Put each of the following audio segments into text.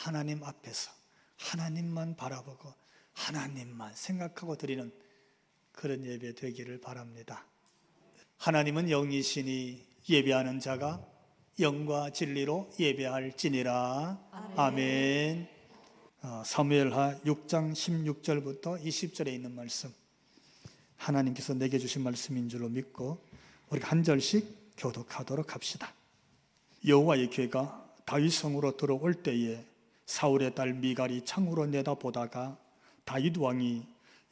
하나님 앞에서 하나님만 바라보고 하나님만 생각하고 드리는 그런 예배 되기를 바랍니다. 하나님은 영이시니 예배하는 자가 영과 진리로 예배할지니라. 아멘. 사무엘하 6장 16절부터 20절에 있는 말씀, 하나님께서 내게 주신 말씀인 줄로 믿고 우리가 한 절씩 교독하도록 합시다. 여호와의 괴가 다윗 성으로 들어올 때에 사울의 딸 미갈이 창으로 내다보다가 다윗 왕이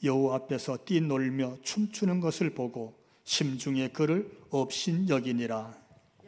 여호와 앞에서 뛰놀며 춤추는 것을 보고 심중에 그를 업신여기니라.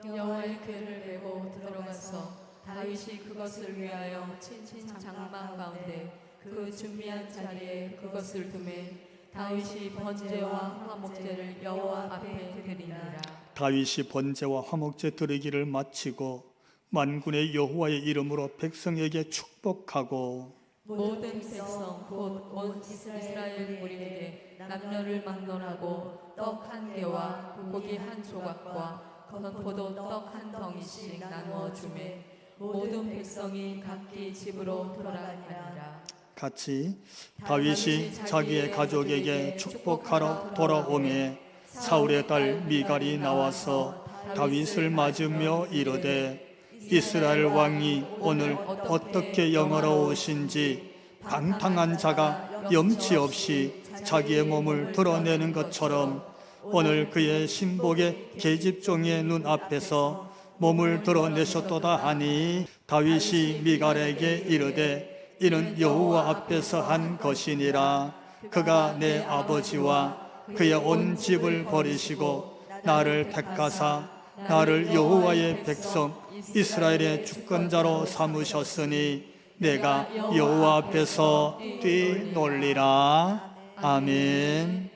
여호와의 궤를 메고 들어가서 다윗이 그것을 위하여 친친 장막 가운데 그 준비한 자리에 그것을 두매 다윗이 번제와 화목제를 여호와 앞에 드리니라. 다윗이 번제와 화목제 드리기를 마치고 만군의 여호와의 이름으로 백성에게 축복하고 모든 백성 곧 온 이스라엘 무리에게 남녀를 막론하고 떡 한 개와 고기 한 조각과 건포도 떡 한 덩이씩 나누어 주매 모든 백성이 각기 집으로 돌아가니라. 같이 다윗이 자기의 가족에게 축복하러 돌아오매 사울의 딸 미갈이 나와서 다윗을 맞으며 이르되 이스라엘 왕이 오늘 어떻게 영화로우신지 방탕한 자가 염치 없이 자기의 몸을 드러내는 것처럼 오늘 그의 신복의 계집종의 눈앞에서 몸을 드러내셨도다 하니 다윗이 미갈에게 이르되 이는 여호와 앞에서 한 것이니라. 그가 내 아버지와 그의 온 집을 버리시고 나를 택하사 나를 여호와의 백성 이스라엘의 주권자로 삼으셨으니 내가 여호와 앞에서 뛰놀리라. 아멘.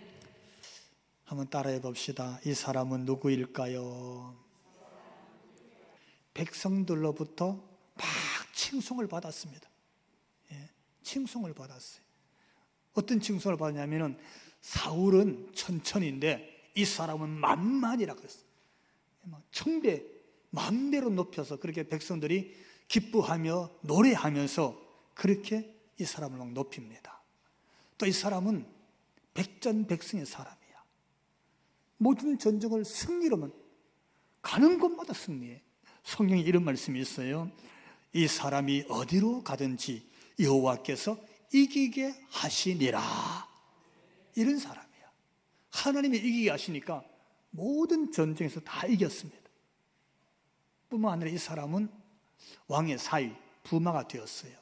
한번 따라해 봅시다. 이 사람은 누구일까요? 백성들로부터 막 칭송을 받았습니다. 칭송을 받았어요. 어떤 칭송을 받았냐면은 사울은 천천인데 이 사람은 만만이라고 했어요. 천배, 만배로 높여서 그렇게 백성들이 기뻐하며 노래하면서 그렇게 이 사람을 막 높입니다. 또 이 사람은 백전백승의 사람이야. 모든 전쟁을 승리로만 가는 곳마다 승리해. 성경에 이런 말씀이 있어요. 이 사람이 어디로 가든지 여호와께서 이기게 하시니라. 이런 사람이야. 하나님이 이기게 하시니까 모든 전쟁에서 다 이겼습니다. 뿐만 아니라 이 사람은 왕의 사위, 부마가 되었어요.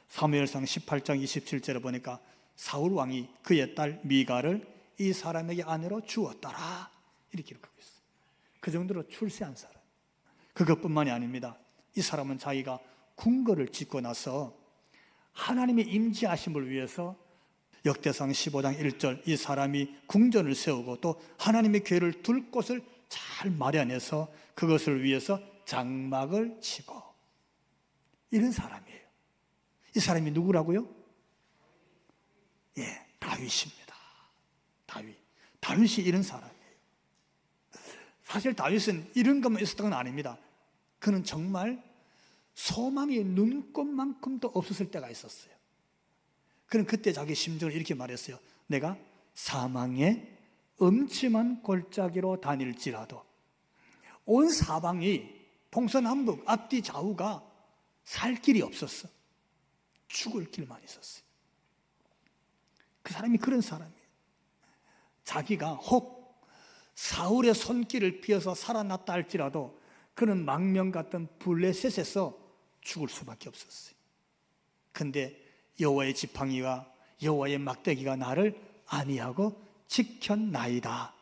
사무엘상 18장 27절에 보니까 사울 왕이 그의 딸 미갈을 이 사람에게 아내로 주었더라. 이렇게 기록하고 있어요. 그 정도로 출세한 사람. 그것뿐만이 아닙니다. 이 사람은 자기가 궁궐을 짓고 나서 하나님의 임재하심을 위해서 역대상 15장 1절 이 사람이 궁전을 세우고 또 하나님의 궤를 둘 곳을 잘 마련해서 그것을 위해서 장막을 치고 이런 사람이에요. 이 사람이 누구라고요? 다윗입니다. 다윗이 이런 사람이에요. 사실 다윗은 이런 것만 있었던 건 아닙니다. 그는 정말 소망이 눈꽃만큼도 없었을 때가 있었어요. 그는 그때 자기 심정을 이렇게 말했어요. 내가 사망의 음침한 골짜기로 다닐지라도 온 사방이 동서남북 앞뒤 좌우가 살 길이 없었어. 죽을 길만 있었어요. 그 사람이 그런 사람이에요. 자기가 혹 사울의 손길을 피해서 살아났다 할지라도 그는 망명 같은 블레셋에서 죽을 수밖에 없었어요. 근데 여호와의 지팡이와 여호와의 막대기가 나를 안위하고 지켰나이다.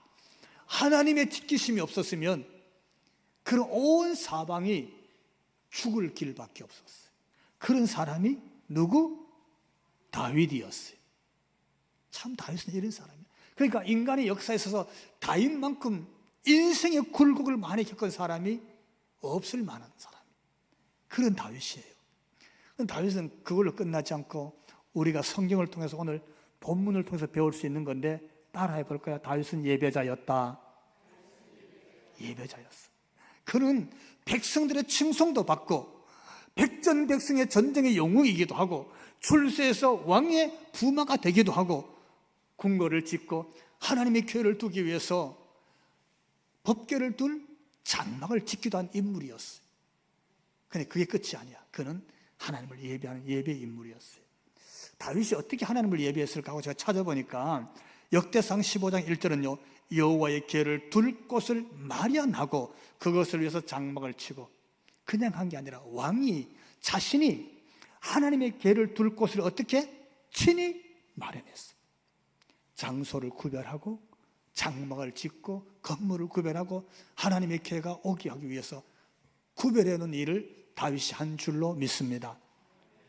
하나님의 지키심이 없었으면 그런 온 사방이 죽을 길밖에 없었어요. 그런 사람이 누구? 다윗이었어요. 참 다윗은 이런 사람이에요. 그러니까 인간의 역사에 있어서 다윗만큼 인생의 굴곡을 많이 겪은 사람이 없을 만한 사람. 그런 다윗이에요. 다윗은 그걸로 끝나지 않고 우리가 성경을 통해서 오늘 본문을 통해서 배울 수 있는 건데 따라해 볼 거야. 다윗은 예배자였다. 예배자였어. 그는 백성들의 칭송도 받고 백전백승의 전쟁의 영웅이기도 하고 출세해서 왕의 부마가 되기도 하고 궁궐을 짓고 하나님의 교회를 두기 위해서 법궤를 둘 장막을 짓기도 한 인물이었어요. 근데 그게 끝이 아니야. 그는 하나님을 예배하는 예배 인물이었어요. 다윗이 어떻게 하나님을 예배했을까 하고 제가 찾아보니까 역대상 15장 1절은요, 여호와의 궤를 둘 곳을 마련하고 그것을 위해서 장막을 치고, 그냥 한 게 아니라 왕이 자신이 하나님의 궤를 둘 곳을 어떻게 친히 마련했어요. 장소를 구별하고 장막을 짓고 건물을 구별하고 하나님의 궤가 오게 하기 위해서 구별해 놓은 일을 다윗이 한 줄로 믿습니다.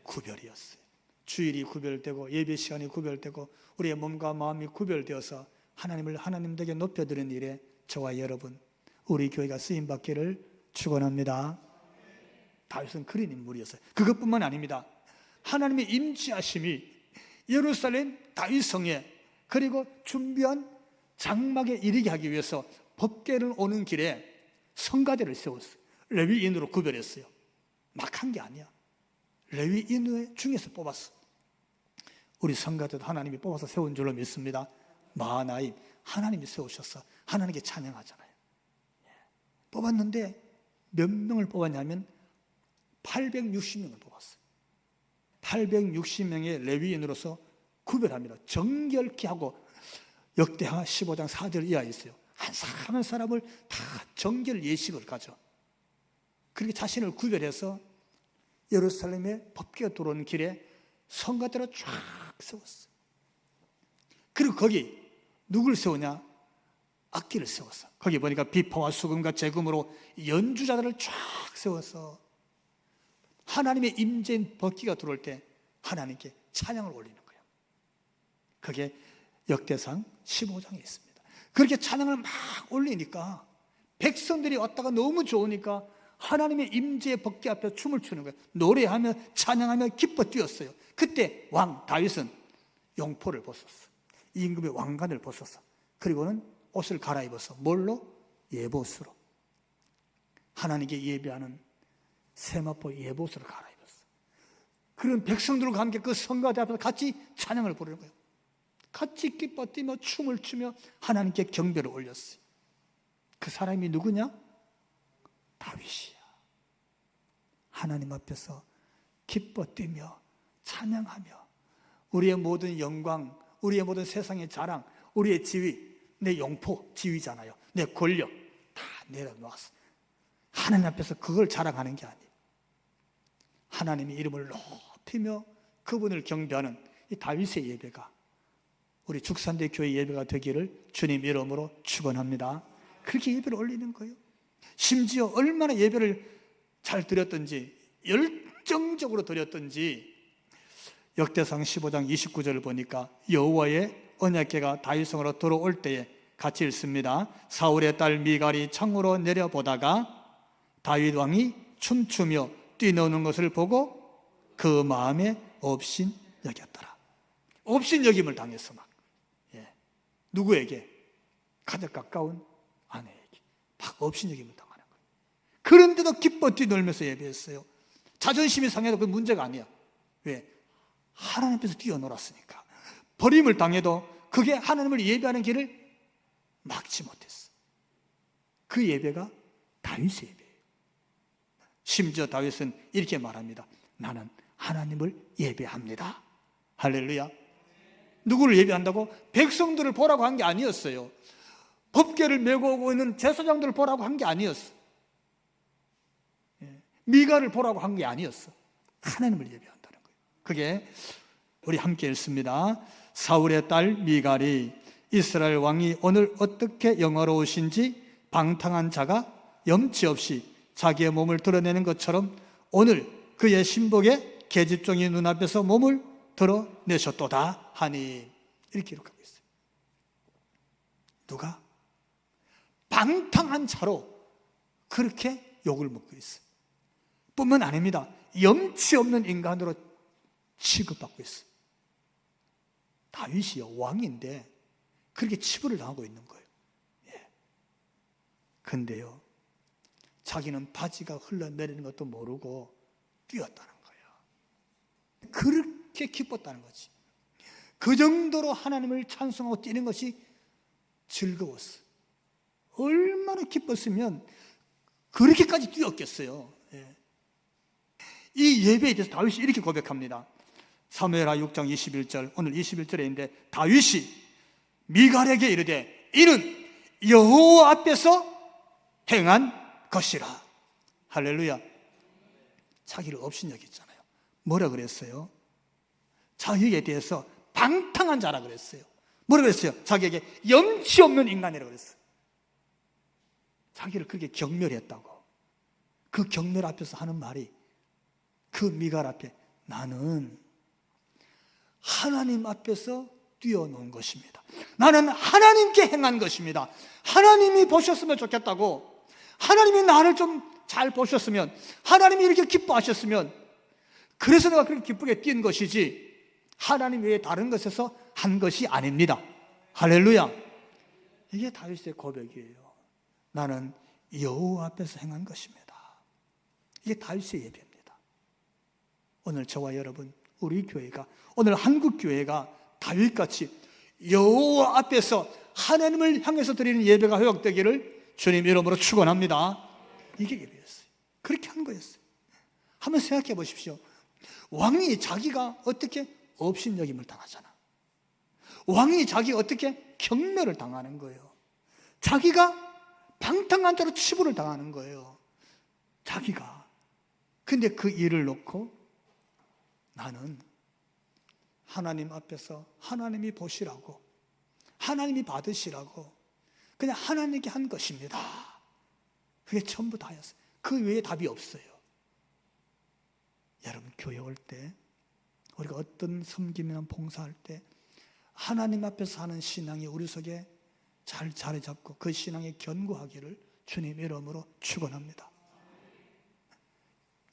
구별이었어요. 주일이 구별되고 예배 시간이 구별되고 우리의 몸과 마음이 구별되어서 하나님을 하나님에게 높여드리는 일에 저와 여러분, 우리 교회가 쓰임받기를 축원합니다. 다윗은 그런 인물이었어요. 그것뿐만 아닙니다. 하나님의 임재하심이 예루살렘 다윗성에, 그리고 준비한 장막에 이르게 하기 위해서 법궤를 오는 길에 성가대를 세웠어요. 레위인으로 구별했어요. 막 한 게 아니야. 레위인 중에서 뽑았어. 우리 성가대도 하나님이 뽑아서 세운 줄로 믿습니다. 마하나임, 하나님이 세우셔서 하나님께 찬양하잖아요. 뽑았는데 몇 명을 뽑았냐면 860명을 뽑았어요. 860명의 레위인으로서 구별합니다. 정결케 하고, 역대하 15장 4절 이하에 있어요. 한 사람 한 사람을 다 정결 예식을 가져. 그렇게 자신을 구별해서 예루살렘에 법궤가 들어오는 길에 성가대로 쫙 세웠어요. 그리고 거기 누굴 세우냐? 악기를 세웠어. 거기 보니까 비파와 수금과 재금으로 연주자들을 쫙 세워서 하나님의 임재인 법궤가 들어올 때 하나님께 찬양을 올리는 거예요. 그게 역대상 15장에 있습니다. 그렇게 찬양을 막 올리니까 백성들이 왔다가 너무 좋으니까 하나님의 임재의 법궤 앞에 춤을 추는 거예요. 노래하며 찬양하며 기뻐 뛰었어요. 그때 왕 다윗은 용포를 벗었어. 임금의 왕관을 벗었어. 그리고는 옷을 갈아입었어. 뭘로? 예봇으로. 하나님께 예배하는 세마포 예봇으로 갈아입었어. 그런 백성들과 함께 그 성가대 앞에서 같이 찬양을 부르는 거예요. 같이 기뻐 뛰며 춤을 추며 하나님께 경배를 올렸어요. 그 사람이 누구냐? 다윗이야. 하나님 앞에서 기뻐 뛰며 찬양하며 우리의 모든 영광, 우리의 모든 세상의 자랑, 우리의 지위, 내 영포, 지위잖아요. 내 권력 다 내려놓았어. 하나님 앞에서 그걸 자랑하는 게 아니에요. 하나님의 이름을 높이며 그분을 경배하는 이 다윗의 예배가 우리 죽산대 교회 예배가 되기를 주님 이름으로 축원합니다. 그렇게 예배를 올리는 거예요. 심지어 얼마나 예배를 잘 드렸든지, 열정적으로 드렸든지, 역대상 15장 29절을 보니까 여호와의 언약궤가 다윗성으로 들어올 때에 같이 읽습니다. 사울의 딸 미갈이 창으로 내려보다가 다윗 왕이 춤추며 뛰노는 것을 보고 그 마음에 업신 여겼더라. 업신 여김을 당했어. 막 누구에게? 가장 가까운 아내에게 막 업신 여김을 당하는 거예요. 그런데도 기뻐 뛰놀면서 예배했어요. 자존심이 상해도 그 문제가 아니야. 왜? 하나님 앞에서 뛰어놀았으니까. 버림을 당해도 그게 하나님을 예배하는 길을 막지 못했어. 그 예배가 다윗의 예배예요. 심지어 다윗은 이렇게 말합니다. 나는 하나님을 예배합니다. 할렐루야. 누구를 예배한다고? 백성들을 보라고 한 게 아니었어요. 법궤를 메고 오고 있는 제사장들을 보라고 한 게 아니었어. 미가를 보라고 한 게 아니었어. 하나님을 예배한다는 거예요. 그게 우리 함께 읽습니다. 사울의 딸 미갈이 이스라엘 왕이 오늘 어떻게 영화로우신지 방탕한 자가 염치 없이 자기의 몸을 드러내는 것처럼 오늘 그의 신복의 계집종이 눈앞에서 몸을 드러내셨도다 하니, 이렇게 기록하고 있어요. 누가? 방탕한 자로 그렇게 욕을 먹고 있어요. 뿐만 아닙니다. 염치 없는 인간으로 취급받고 있어요. 다윗이요, 왕인데 그렇게 치부를 당하고 있는 거예요. 근데요, 자기는 바지가 흘러내리는 것도 모르고 뛰었다는 거예요. 그렇게 기뻤다는 거지. 그 정도로 하나님을 찬송하고 뛰는 것이 즐거웠어요. 얼마나 기뻤으면 그렇게까지 뛰었겠어요. 예. 이 예배에 대해서 다윗이 이렇게 고백합니다. 사무엘하 6장 21절, 오늘 21절에 있는데, 다윗이 미갈에게 이르되 이는 여호와 앞에서 행한 것이라. 할렐루야. 자기를 업신여겼잖아요. 뭐라 그랬어요? 자기에 대해서 방탕한 자라 그랬어요. 뭐라 그랬어요? 자기에게 염치 없는 인간이라고 그랬어요. 자기를 그렇게 경멸했다고. 그 경멸 앞에서 하는 말이, 그 미갈 앞에 나는 하나님 앞에서 뛰어놓은 것입니다. 나는 하나님께 행한 것입니다. 하나님이 보셨으면 좋겠다고, 하나님이 나를 좀 잘 보셨으면, 하나님이 이렇게 기뻐하셨으면, 그래서 내가 그렇게 기쁘게 뛴 것이지 하나님 외에 다른 것에서 한 것이 아닙니다. 할렐루야. 이게 다윗의 고백이에요. 나는 여호와 앞에서 행한 것입니다. 이게 다윗의 예배입니다. 오늘 저와 여러분, 우리 교회가, 오늘 한국 교회가 다윗같이 여호와 앞에서 하나님을 향해서 드리는 예배가 회복되기를 주님 이름으로 축원합니다. 이게 예배였어요. 그렇게 한 거였어요. 한번 생각해 보십시오. 왕이 자기가 어떻게 업신여김을 당하잖아. 왕이 자기가 어떻게 경멸을 당하는 거예요. 자기가 방탕한 자로 치부를 당하는 거예요. 자기가. 근데 그 일을 놓고 나는 하나님 앞에서 하나님이 보시라고, 하나님이 받으시라고 그냥 하나님께 한 것입니다. 그게 전부 다였어요. 그 외에 답이 없어요. 여러분, 교회 올 때, 우리가 어떤 섬김이나 봉사할 때 하나님 앞에서 하는 신앙이 우리 속에 잘 자리 잡고 그 신앙이 견고하기를 주님 이름으로 축원합니다.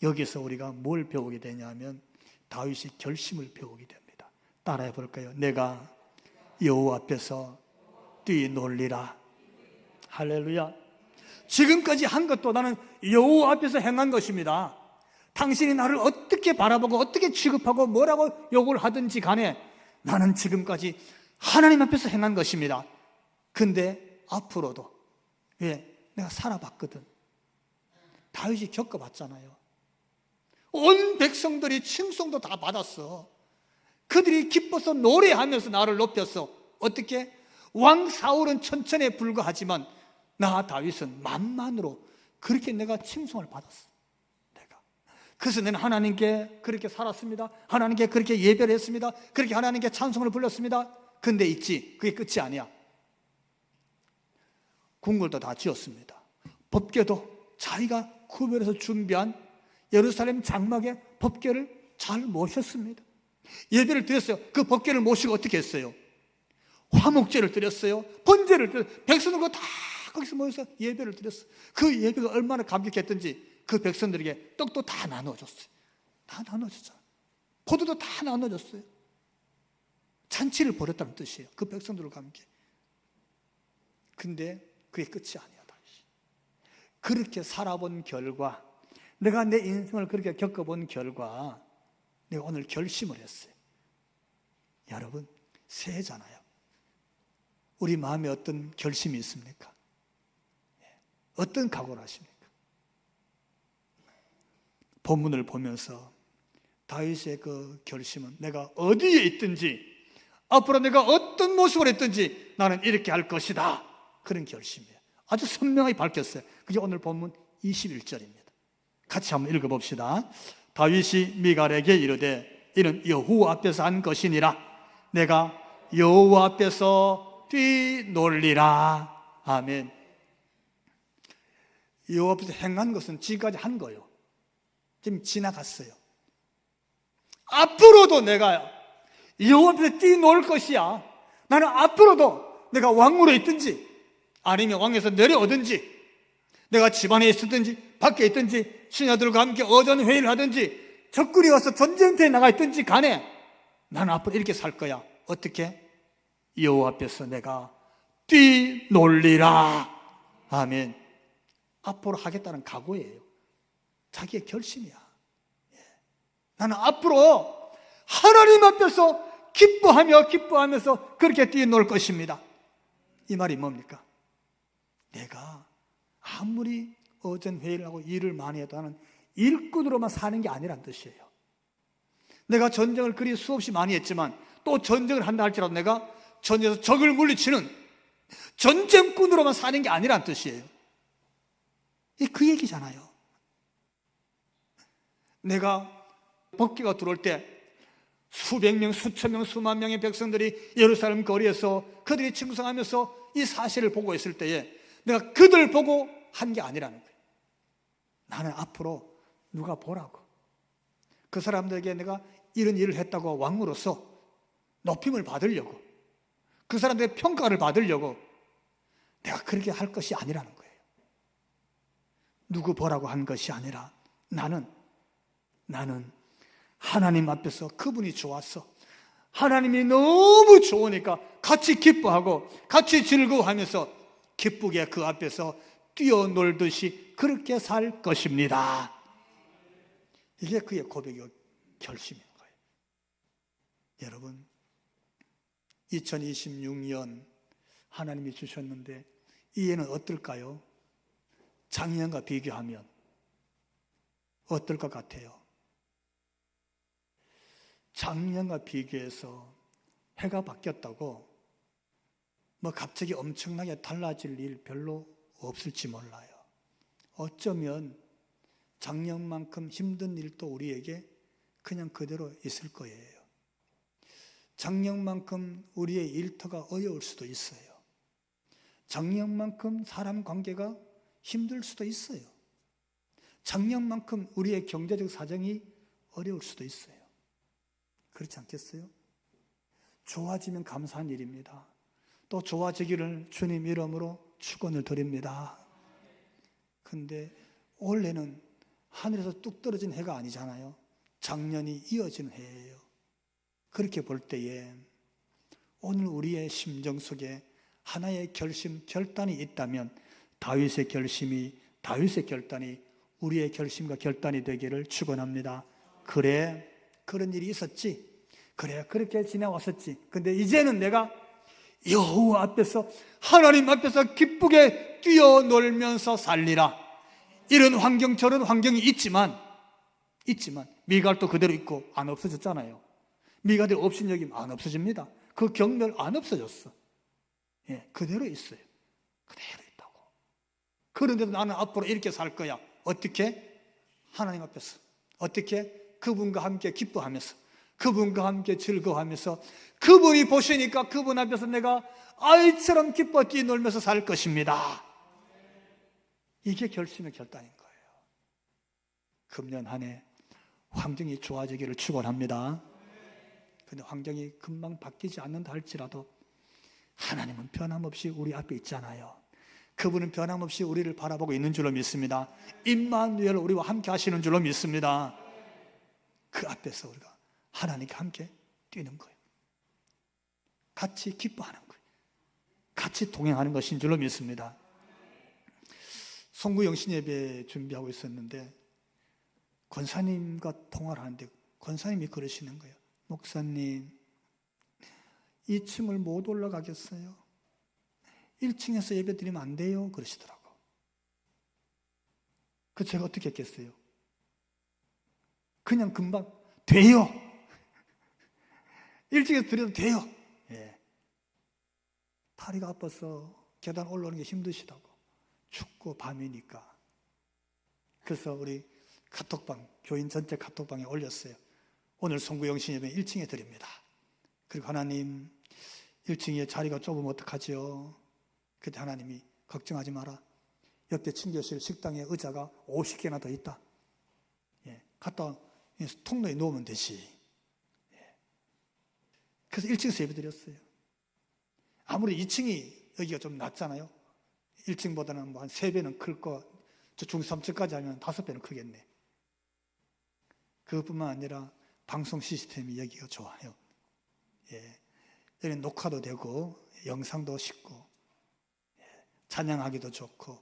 여기서 우리가 뭘 배우게 되냐면 다윗이 결심을 배우게 됩니다. 따라해 볼까요? 내가 여호와 앞에서 뛰놀리라. 할렐루야. 지금까지 한 것도 나는 여호와 앞에서 행한 것입니다. 당신이 나를 어떻게 바라보고 어떻게 취급하고 뭐라고 욕을 하든지 간에 나는 지금까지 하나님 앞에서 행한 것입니다. 근데 앞으로도, 왜? 내가 살아봤거든. 다윗이 겪어봤잖아요. 온 백성들이 칭송도 다 받았어. 그들이 기뻐서 노래하면서 나를 높였어. 어떻게? 왕 사울은 천천에 불과하지만 나 다윗은 만만으로 그렇게 내가 칭송을 받았어. 내가. 그래서 나는 하나님께 그렇게 살았습니다. 하나님께 그렇게 예배를 했습니다. 그렇게 하나님께 찬송을 불렀습니다. 근데 있지, 그게 끝이 아니야. 궁궐도 다 지었습니다. 법궤도 자기가 구별해서 준비한 예루살렘 장막의 법궤를 잘 모셨습니다. 예배를 드렸어요. 그 법궤를 모시고 어떻게 했어요? 화목제를 드렸어요. 번제를 드렸어요. 백성들과 다 거기서 모여서 예배를 드렸어요. 그 예배가 얼마나 감격했던지 그 백성들에게 떡도 다 나눠줬어요. 다 나눠줬잖아요. 포도도 다 나눠줬어요. 잔치를 벌였다는 뜻이에요. 그 백성들과 함께. 근데 그게 끝이 아니야. 다시 그렇게 살아본 결과, 내가 내 인생을 그렇게 겪어본 결과 내가 오늘 결심을 했어요. 여러분, 새해잖아요. 우리 마음에 어떤 결심이 있습니까? 어떤 각오를 하십니까? 본문을 보면서 다윗의 그 결심은 내가 어디에 있든지 앞으로 내가 어떤 모습을 했든지 나는 이렇게 할 것이다. 그런 결심이에요. 아주 선명하게 밝혔어요. 그게 오늘 본문 21절입니다. 같이 한번 읽어봅시다. 다윗이 미갈에게 이르되 이는 여호와 앞에서 한 것이니라. 내가 여호와 앞에서 뛰놀리라. 아멘. 여호와 앞에서 행한 것은 지금까지 한 거예요. 지금 지나갔어요. 앞으로도 내가 여호와 앞에서 뛰놀 것이야. 나는 앞으로도 내가 왕으로 있든지 아니면 왕에서 내려오든지 내가 집안에 있었든지 밖에 있든지 신하들과 함께 어전 회의를 하든지 적군이 와서 전쟁터에 나가 있든지 간에 나는 앞으로 이렇게 살 거야. 어떻게? 여호와 앞에서 내가 뛰놀리라. 아멘. 앞으로 하겠다는 각오예요. 자기의 결심이야. 예. 나는 앞으로 하나님 앞에서 기뻐하면서 그렇게 뛰어놀 것입니다. 이 말이 뭡니까? 내가 아무리 어전 회의를 하고 일을 많이 해도 나는 일꾼으로만 사는 게 아니란 뜻이에요. 내가 전쟁을 그리 수없이 많이 했지만 또 전쟁을 한다 할지라도 내가 전쟁에서 적을 물리치는 전쟁꾼으로만 사는 게 아니란 뜻이에요. 그 얘기잖아요. 내가 복귀가 들어올 때 수백 명, 수천 명, 수만 명의 백성들이 예루살렘 거리에서 그들이 칭송하면서 이 사실을 보고 있을 때에 내가 그들 보고 한 게 아니라는 거예요. 나는 앞으로 누가 보라고, 그 사람들에게 내가 이런 일을 했다고 왕으로서 높임을 받으려고, 그 사람들의 평가를 받으려고 내가 그렇게 할 것이 아니라는 거예요. 누구 보라고 한 것이 아니라 나는 하나님 앞에서 그분이 좋았어. 하나님이 너무 좋으니까 같이 기뻐하고 같이 즐거워하면서 기쁘게 그 앞에서 뛰어놀듯이 그렇게 살 것입니다. 이게 그의 고백이고 결심인 거예요. 여러분, 2026년 하나님이 주셨는데 이 해는 어떨까요? 작년과 비교하면 어떨 것 같아요? 작년과 비교해서 해가 바뀌었다고 뭐 갑자기 엄청나게 달라질 일 별로 없을지 몰라요. 어쩌면 작년만큼 힘든 일도 우리에게 그냥 그대로 있을 거예요. 작년만큼 우리의 일터가 어려울 수도 있어요. 작년만큼 사람 관계가 힘들 수도 있어요. 작년만큼 우리의 경제적 사정이 어려울 수도 있어요. 그렇지 않겠어요? 좋아지면 감사한 일입니다. 또 좋아지기를 주님 이름으로 축원을 드립니다. 근데 올해는 하늘에서 뚝 떨어진 해가 아니잖아요. 작년이 이어진 해예요. 그렇게 볼 때에 오늘 우리의 심정 속에 하나의 결심, 결단이 있다면 다윗의 결단이 우리의 결심과 결단이 되기를 축원합니다. 그래, 그런 일이 있었지. 그래, 그렇게 지나왔었지. 근데 이제는 내가 여호와 앞에서, 하나님 앞에서 기쁘게 뛰어놀면서 살리라. 이런 환경, 저런 환경이 있지만 미갈도 그대로 있고 안 없어졌잖아요. 미갈이 없인 여기 안 없어집니다. 그 경멸 안 없어졌어. 예, 그대로 있어요. 그대로 있다고. 그런데도 나는 앞으로 이렇게 살 거야. 어떻게? 하나님 앞에서. 어떻게? 그분과 함께 기뻐하면서, 그분과 함께 즐거워하면서, 그분이 보시니까 그분 앞에서 내가 아이처럼 기뻐 뛰놀면서 살 것입니다. 이게 결심의 결단인 거예요. 금년 한 해 환경이 좋아지기를 축원합니다. 근데 환경이 금방 바뀌지 않는다 할지라도 하나님은 변함없이 우리 앞에 있잖아요. 그분은 변함없이 우리를 바라보고 있는 줄로 믿습니다. 임마누엘, 우리와 함께 하시는 줄로 믿습니다. 그 앞에서 우리가 하나님과 함께 뛰는 거예요. 같이 기뻐하는 거예요. 같이 동행하는 것인 줄로 믿습니다. 송구 영신 예배 준비하고 있었는데 권사님과 통화를 하는데 권사님이 그러시는 거예요. 목사님, 2층을 못 올라가겠어요? 1층에서 예배 드리면 안 돼요? 그러시더라고. 그 제가 어떻게 했겠어요? 그냥 금방 돼요. 1층에서 드려도 돼요. 예. 다리가 아파서 계단 올라오는 게 힘드시다고. 춥고 밤이니까. 그래서 우리 카톡방, 교인 전체 카톡방에 올렸어요. 오늘 송구 영신 예배 1층에 드립니다. 그리고 하나님, 1층에 자리가 좁으면 어떡하지요? 그때 하나님이 걱정하지 마라. 옆에 친교실 식당에 의자가 50개나 더 있다. 예, 갖다 통로에 놓으면 되지. 예. 그래서 1층에서 예배 드렸어요. 아무리 2층이 여기가 좀 낮잖아요. 1층보다는 뭐 한 3배는 클 거, 저 중3층까지 하면 5배는 크겠네. 그것뿐만 아니라 방송 시스템이 여기가 좋아요. 예. 여기는 녹화도 되고 영상도 쉽고, 예. 찬양하기도 좋고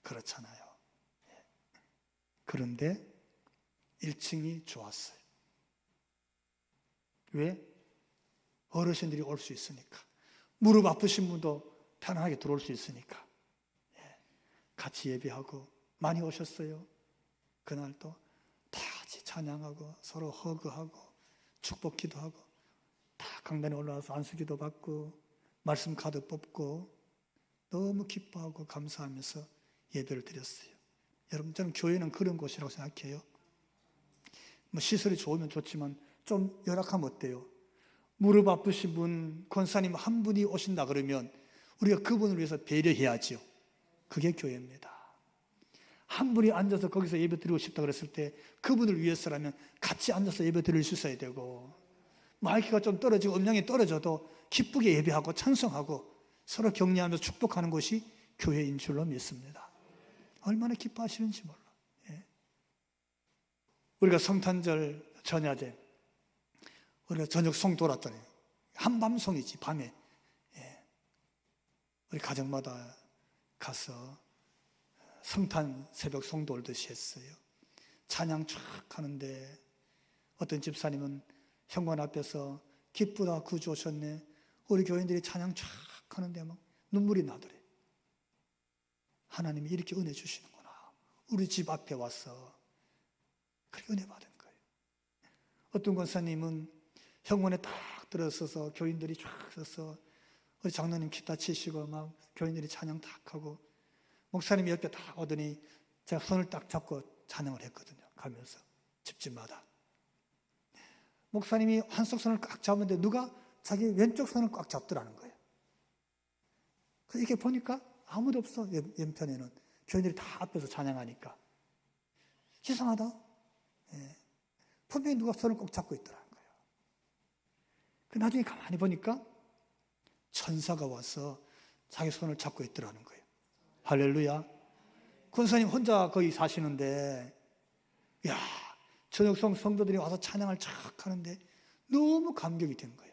그렇잖아요. 예. 그런데 1층이 좋았어요. 왜? 어르신들이 올 수 있으니까. 무릎 아프신 분도 편안하게 들어올 수 있으니까. 같이 예배하고 많이 오셨어요. 그날도 다 같이 찬양하고 서로 허그하고 축복 기도하고 다 강단에 올라와서 안수기도 받고 말씀 카드 뽑고 너무 기뻐하고 감사하면서 예배를 드렸어요. 여러분, 저는 교회는 그런 곳이라고 생각해요. 뭐 시설이 좋으면 좋지만 좀 열악하면 어때요? 무릎 아프신 분, 권사님 한 분이 오신다 그러면 우리가 그분을 위해서 배려해야죠. 그게 교회입니다. 한 분이 앉아서 거기서 예배 드리고 싶다 그랬을 때 그분을 위해서라면 같이 앉아서 예배 드릴 수 있어야 되고, 마이크가 좀 떨어지고 음량이 떨어져도 기쁘게 예배하고 찬송하고 서로 격려하면서 축복하는 것이 교회인 줄로 믿습니다. 얼마나 기뻐하시는지 몰라. 우리가 성탄절 전야제 우리가 저녁 송 돌았잖아요. 한밤송이지, 밤에. 우리 가정마다 가서 성탄 새벽 송 돌듯이 했어요. 찬양 쫙 하는데 어떤 집사님은 현관 앞에서 기쁘다 구주 오셨네, 우리 교인들이 찬양 쫙 하는데 막 눈물이 나더래. 하나님이 이렇게 은혜 주시는구나. 우리 집 앞에 와서 그렇게 은혜 받은 거예요. 어떤 권사님은 현관에 딱 들어서서 교인들이 쫙 서서 우리 장로님 기타 치시고 막 교인들이 찬양 딱 하고 목사님이 옆에 딱 오더니 제가 손을 딱 잡고 찬양을 했거든요. 가면서 집집마다 목사님이 한쪽 손을 꽉 잡는데 누가 자기 왼쪽 손을 꽉 잡더라는 거예요. 이렇게 보니까 아무도 없어. 왼편에는 교인들이 다 앞에서 찬양하니까 이상하다. 분명히 누가 손을 꼭 잡고 있더라는 거예요. 나중에 가만히 보니까 천사가 와서 자기 손을 잡고 있더라는 거예요. 할렐루야. 권사님 혼자 거기 사시는데, 야, 저녁송 성도들이 와서 찬양을 쫙 하는데 너무 감격이 된 거예요.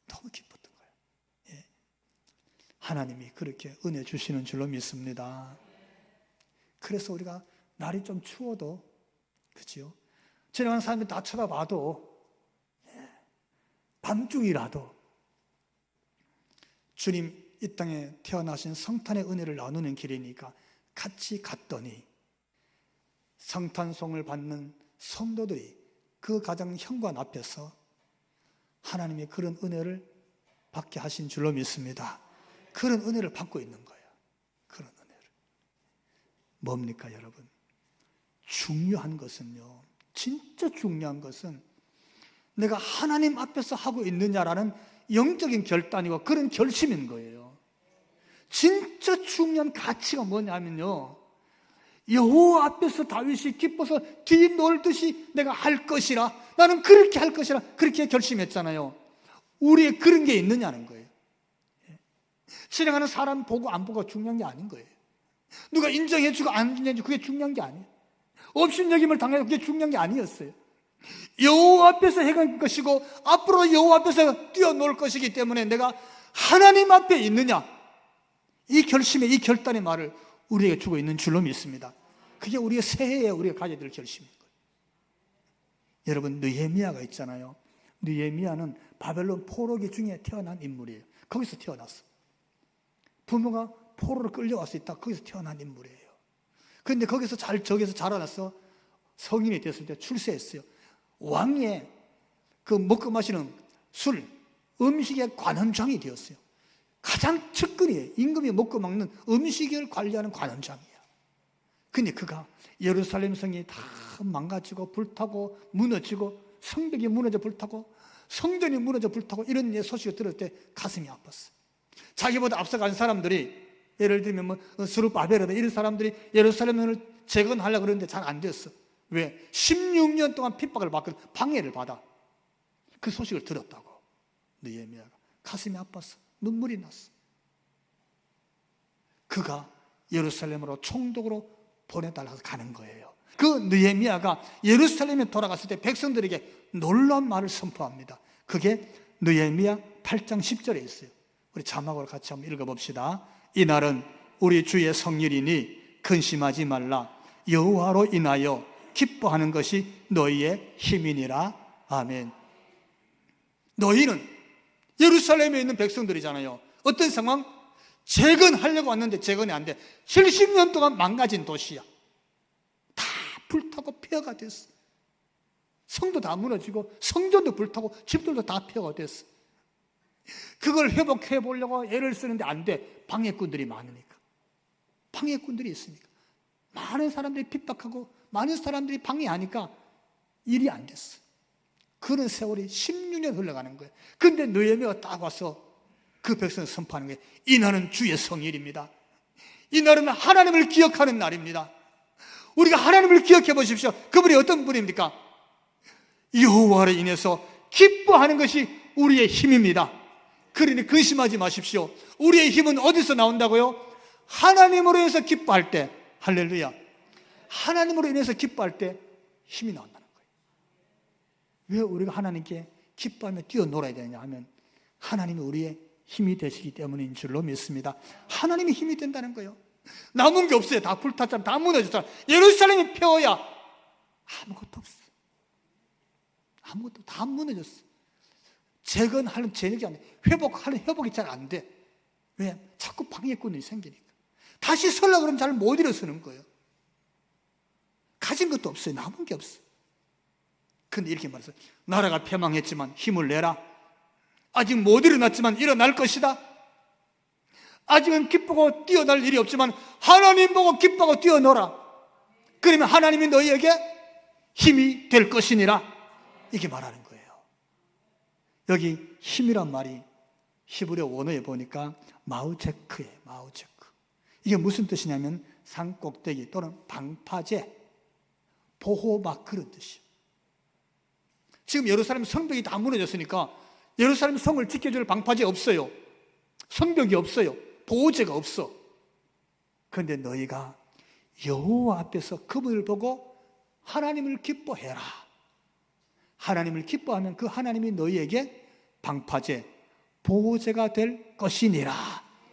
너무 기뻤던 거예요. 하나님이 그렇게 은혜 주시는 줄로 믿습니다. 그래서 우리가 날이 좀 추워도, 그렇죠? 지나가는 사람들이 다 쳐다봐도, 밤중이라도 주님 이 땅에 태어나신 성탄의 은혜를 나누는 길이니까 같이 갔더니 성탄송을 받는 성도들이 그 가정 현관 앞에서 하나님의 그런 은혜를 받게 하신 줄로 믿습니다. 그런 은혜를 받고 있는 거예요. 그런 은혜를. 뭡니까 여러분? 중요한 것은요, 진짜 중요한 것은 내가 하나님 앞에서 하고 있느냐라는 영적인 결단이고 그런 결심인 거예요. 진짜 중요한 가치가 뭐냐면요, 여호와 앞에서 다윗이 기뻐서 뒤놀듯이 내가 할 것이라, 나는 그렇게 할 것이라 그렇게 결심했잖아요. 우리의 그런 게 있느냐는 거예요. 실행하는 사람 보고 안 보고가 중요한 게 아닌 거예요. 누가 인정해주고 안 인정해주고 그게 중요한 게 아니에요. 업신여김을 당해서 그게 중요한 게 아니었어요. 여호와 앞에서 행할 것이고 앞으로 여호와 앞에서 뛰어놀 것이기 때문에 내가 하나님 앞에 있느냐, 이 결심의, 이 결단의 말을 우리에게 주고 있는 줄로 믿습니다. 그게 우리의 새해에 우리가 가져야 될 결심인 거예요. 여러분, 느헤미야가 있잖아요. 느헤미야는 바벨론 포로기 중에 태어난 인물이에요. 거기서 태어났어. 부모가 포로로 끌려와서 있다 거기서 태어난 인물이에요. 그런데 거기서 저기서 자라나서 성인이 됐을 때 출세했어요. 왕의 그 먹고 마시는 술, 음식의 관원장이 되었어요. 가장 측근이에요. 임금이 먹고 먹는 음식을 관리하는 관원장이에요. 근데 그가 예루살렘 성이 다 망가지고 불타고 무너지고 성벽이 무너져 불타고 성전이 무너져 불타고 이런 소식을 들을 때 가슴이 아팠어요. 자기보다 앞서간 사람들이, 예를 들면 뭐 스룹바벨이나 이런 사람들이 예루살렘을 재건하려고 그러는데 잘 안 됐어. 왜? 16년 동안 핍박을 받고 방해를 받아. 그 소식을 들었다고. 느헤미야가 가슴이 아팠어. 눈물이 났어. 그가 예루살렘으로 총독으로 보내달라고 가는 거예요. 그 느헤미야가 예루살렘에 돌아갔을 때 백성들에게 놀라운 말을 선포합니다. 그게 느헤미야 8장 10절에 있어요. 우리 자막으로 같이 한번 읽어봅시다. 이날은 우리 주의 성일이니 근심하지 말라. 여호와로 인하여 기뻐하는 것이 너희의 힘이니라. 아멘. 너희는 예루살렘에 있는 백성들이잖아요. 어떤 상황? 재건하려고 왔는데 재건이 안 돼. 70년 동안 망가진 도시야. 다 불타고 폐허가 됐어. 성도 다 무너지고 성전도 불타고 집들도 다 폐허가 됐어. 그걸 회복해 보려고 애를 쓰는데 안 돼. 방해꾼들이 많으니까. 방해꾼들이 있으니까. 많은 사람들이 핍박하고 많은 사람들이 방해하니까 일이 안 됐어. 그런 세월이 16년 흘러가는 거예요. 그런데 느헤미야가 딱 와서 그 백성을 선포하는 거예요. 이 날은 주의 성일입니다. 이 날은 하나님을 기억하는 날입니다. 우리가 하나님을 기억해 보십시오. 그분이 어떤 분입니까? 여호와로 인해서 기뻐하는 것이 우리의 힘입니다. 그러니 근심하지 마십시오. 우리의 힘은 어디서 나온다고요? 하나님으로 인해서 기뻐할 때, 할렐루야, 하나님으로 인해서 기뻐할 때 힘이 나온다는 거예요. 왜 우리가 하나님께 기뻐하며 뛰어놀아야 되느냐 하면 하나님이 우리의 힘이 되시기 때문인 줄로 믿습니다. 하나님이 힘이 된다는 거예요. 남은 게 없어요. 다 불탔잖아. 다 무너졌잖아. 예루살렘이 폐허야. 아무것도 없어. 아무것도 다 무너졌어. 재건하는 재력이 안 돼. 회복이 잘 안 돼. 왜? 자꾸 방해꾼이 생기니까. 다시 설라 그러면 잘 못 일어서는 거예요. 가진 것도 없어요. 남은 게 없어. 근데 이렇게 말했어요. 나라가 패망했지만 힘을 내라. 아직 못 일어났지만 일어날 것이다. 아직은 기쁘고 뛰어날 일이 없지만 하나님 보고 기뻐하고 뛰어놀아. 그러면 하나님이 너희에게 힘이 될 것이니라. 이렇게 말하는 거예요. 여기 힘이란 말이 히브리어 원어에 보니까 마우체크예요. 마우체크. 이게 무슨 뜻이냐면 산 꼭대기 또는 방파제, 보호막 그런 뜻이에요. 지금 예루살렘 성벽이 다 무너졌으니까 예루살렘 성을 지켜줄 방파제 없어요. 성벽이 없어요. 보호제가 없어. 그런데 너희가 여호와 앞에서 그분을 보고 하나님을 기뻐해라. 하나님을 기뻐하면 그 하나님이 너희에게 방파제, 보호제가 될 것이니라.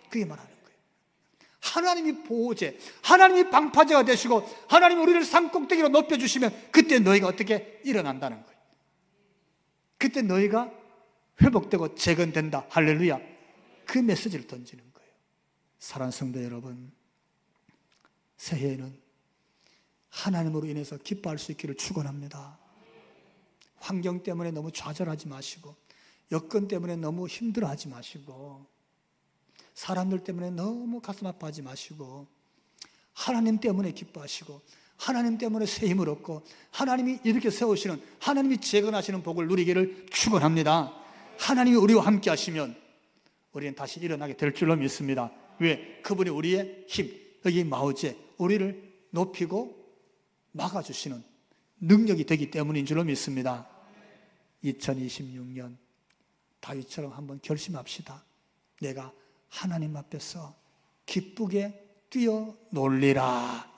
그게 말하는 거예요. 하나님이 보호제, 하나님이 방파제가 되시고 하나님이 우리를 산꼭대기로 높여주시면 그때 너희가 어떻게 일어난다는 거예요. 그때 너희가 회복되고 재건된다. 할렐루야. 그 메시지를 던지는 거예요. 사랑하는 성도 여러분, 새해에는 하나님으로 인해서 기뻐할 수 있기를 축원합니다. 환경 때문에 너무 좌절하지 마시고, 여건 때문에 너무 힘들어하지 마시고, 사람들 때문에 너무 가슴 아파하지 마시고, 하나님 때문에 기뻐하시고, 하나님 때문에 새 힘을 얻고, 하나님이 이렇게 세우시는, 하나님이 재건하시는 복을 누리기를 축원합니다. 하나님이 우리와 함께 하시면 우리는 다시 일어나게 될 줄로 믿습니다. 왜? 그분이 우리의 힘, 여기 마우제, 우리를 높이고 막아주시는 능력이 되기 때문인 줄로 믿습니다. 2026년 다윗처럼 한번 결심합시다. 내가 하나님 앞에서 기쁘게 뛰어놀리라.